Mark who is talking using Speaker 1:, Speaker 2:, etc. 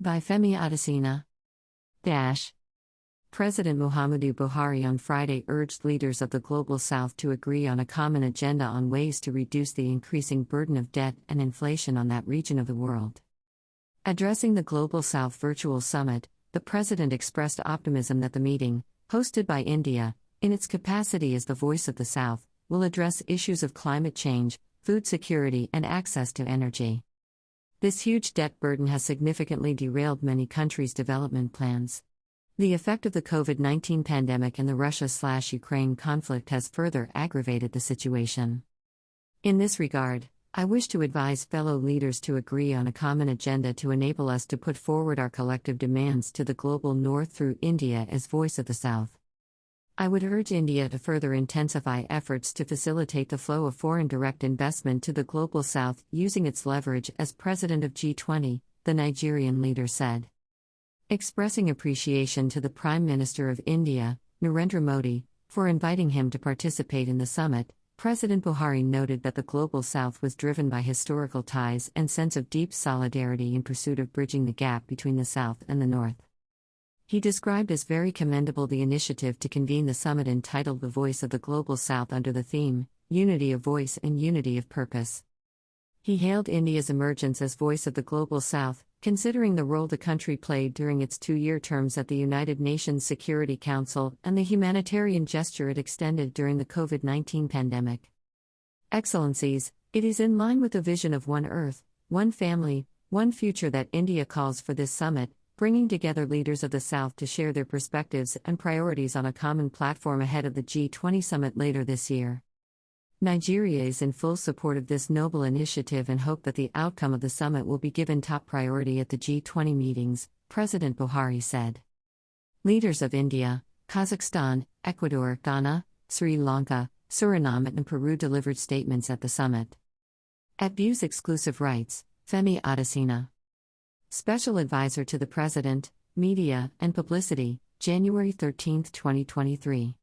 Speaker 1: By Femi Adesina. President Muhammadu Buhari on Friday urged leaders of the Global South to agree on a common agenda on ways to reduce the increasing burden of debt and inflation on that region of the world. Addressing the Global South Virtual Summit, the president expressed optimism that the meeting, hosted by India, in its capacity as the voice of the South, will address issues of climate change, food security, and access to energy. This huge debt burden has significantly derailed many countries' development plans. The effect of the COVID-19 pandemic and the Russia-Ukraine conflict has further aggravated the situation. In this regard, I wish to advise fellow leaders to agree on a common agenda to enable us to put forward our collective demands to the global North through India as voice of the South. I would urge India to further intensify efforts to facilitate the flow of foreign direct investment to the Global South using its leverage as president of G20, the Nigerian leader said. Expressing appreciation to the Prime Minister of India, Narendra Modi, for inviting him to participate in the summit, President Buhari noted that the Global South was driven by historical ties and sense of deep solidarity in pursuit of bridging the gap between the South and the North. He described as very commendable the initiative to convene the summit entitled The Voice of the Global South under the theme, Unity of Voice and Unity of Purpose. He hailed India's emergence as voice of the Global South, considering the role the country played during its 2-year terms at the United Nations Security Council and the humanitarian gesture it extended during the COVID-19 pandemic. Excellencies, it is in line with the vision of one Earth, one family, one future that India calls for this summit, bringing together leaders of the South to share their perspectives and priorities on a common platform ahead of the G20 summit later this year. Nigeria is in full support of this noble initiative and hope that the outcome of the summit will be given top priority at the G20 meetings, President Buhari said. Leaders of India, Kazakhstan, Ecuador, Ghana, Sri Lanka, Suriname, and Peru delivered statements at the summit. At View's exclusive rights, Femi Adesina. Special Advisor to the President, Media and Publicity, January 13, 2023.